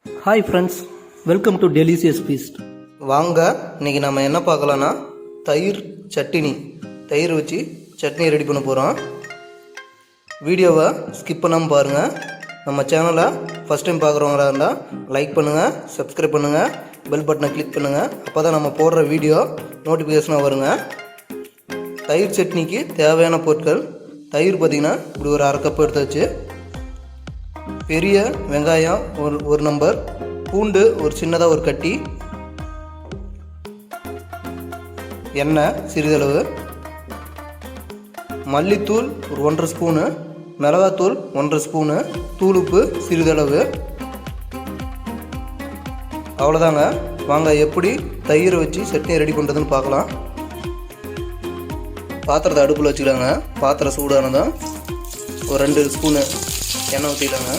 Hi friends, welcome to delicious feast. வாங்க, இன்றைக்கி நம்ம என்ன பார்க்கலான்னா தயிர் சட்னி. தயிர் வச்சு சட்னி ரெடி பண்ண போகிறோம். வீடியோவை ஸ்கிப் பண்ணாமல் பாருங்கள். நம்ம சேனலை ஃபஸ்ட் டைம் பார்க்குறவங்களா இருந்தால் லைக் பண்ணுங்கள், சப்ஸ்கிரைப் பண்ணுங்கள், பெல் பட்டனை கிளிக் பண்ணுங்கள். அப்போ தான் நம்ம போடுற வீடியோ நோட்டிஃபிகேஷனாக வருங்க. தயிர் சட்னிக்கு தேவையான பொருட்கள்: தயிர் பார்த்திங்கன்னா இப்படி ஒரு அரை கப் எடுத்து வச்சு, பெரிய வெங்காயம் ஒரு நம்பர், பூண்டு ஒரு சின்னதாக ஒரு கட்டி, எண்ணெய் சிறிதளவு, மல்லித்தூள் ஒரு 1.5 ஸ்பூனு, மிளகாத்தூள் 1.5 ஸ்பூனு, தூளுப்பு சிறிதளவு. அவ்வளோதாங்க. வாங்க எப்படி தயிரை வச்சு சட்னி ரெடி பண்ணுறதுன்னு பார்க்கலாம். பாத்திரத்தை அடுப்பில் வச்சுக்கலாங்க. பாத்திரம் சூடானதும் ஒரு 2 ஸ்பூனு எண்ணெய் ஊற்றிக்கலாங்க.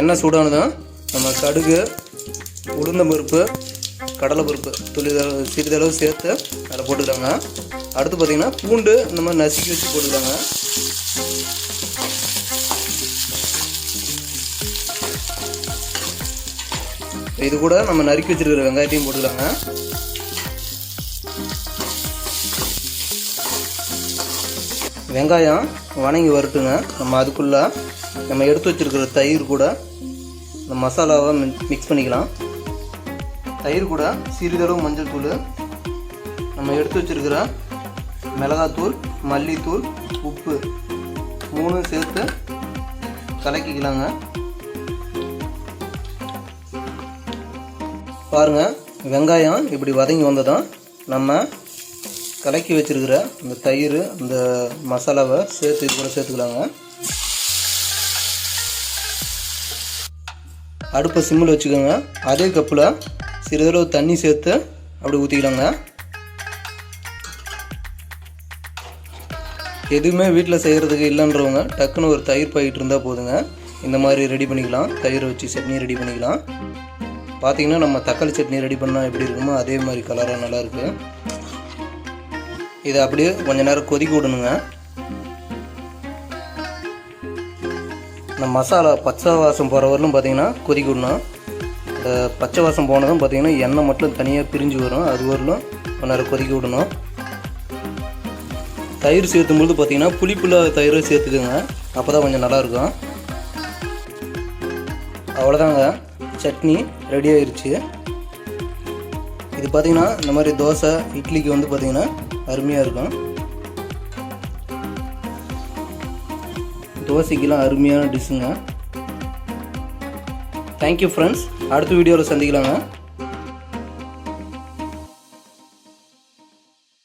எண்ணெய் சூடானதும் நம்ம கடுகு, உளுந்தம்பருப்பு, கடலைப்பருப்பு சிறிதளவு சேர்த்து அதில் போட்டுக்கலாங்க. அடுத்து பார்த்திங்கன்னா பூண்டு இந்த மாதிரி நசுக்கி வச்சு போட்டுக்கலாங்க. இது கூட நம்ம நறுக்கி வச்சுருக்கிற வெங்காயத்தையும் போட்டுக்கலாங்க. வெங்காயம் வணங்கி வரட்டுங்க. நம்ம அதுக்குள்ளே நம்ம எடுத்து வச்சுருக்கிற தயிர் கூட இந்த மசாலாவை மிக்ஸ் பண்ணிக்கலாம். தயிர் கூட சிறிதளவு மஞ்சள் தூள், நம்ம எடுத்து வச்சுருக்கிற மிளகாத்தூள், மல்லித்தூள், உப்பு 3 சேர்த்து கலக்கிக்கலாங்க. பாருங்கள், வெங்காயம் இப்படி வதங்கி வந்ததும் நம்ம கலக்கி வச்சுருக்கிற அந்த தயிர், அந்த மசாலாவை சேர்த்து இது கூட சேர்த்துக்கலாங்க. அடுப்பை சிம்மில் வச்சுக்கோங்க. அதே கப்பில் சிறிதளவு தண்ணி சேர்த்து அப்படி ஊற்றிக்கலாங்க. எதுவுமே வீட்டில் செய்கிறதுக்கு இல்லைன்றவங்க டக்குன்னு ஒரு தயிர் பாக்கெட் இருந்தால் போதுங்க. இந்த மாதிரி ரெடி பண்ணிக்கலாம். தயிரை வச்சு சட்னி ரெடி பண்ணிக்கலாம். பார்த்திங்கன்னா நம்ம தக்காளி சட்னி ரெடி பண்ணால் எப்படி இருக்குமோ அதே மாதிரி கலராக நல்லாயிருக்கு. இதை அப்படியே கொஞ்சம் நேரம் கொதிக்க விடணுங்க. இந்த மசாலா பச்சை வாசம் போகிற வரலும் பார்த்திங்கன்னா கொதிக்க விடணும். இந்த பச்சை வாசம் போனதும் பார்த்திங்கன்னா எண்ணெய் மட்டும் தனியாக பிரிஞ்சு வரும். அது வரலும் கொஞ்ச நேரம் கொதிக்க விடணும். தயிர் சேர்த்தும்போது பார்த்திங்கன்னா புளிப்புள்ள தயிரை சேர்த்துக்குங்க. அப்போ தான் கொஞ்சம் நல்லாயிருக்கும். அவ்வளோதாங்க, சட்னி ரெடி ஆயிடுச்சு. இது பார்த்திங்கன்னா இந்த மாதிரி தோசை, இட்லிக்கு வந்து பார்த்திங்கன்னா அருமையாக இருக்கும். தோசைக்கெல்லாம் அருமையான டிஷ்ஷுங்க. Thank you friends. அடுத்த வீடியோவில் சந்திக்கலாங்க.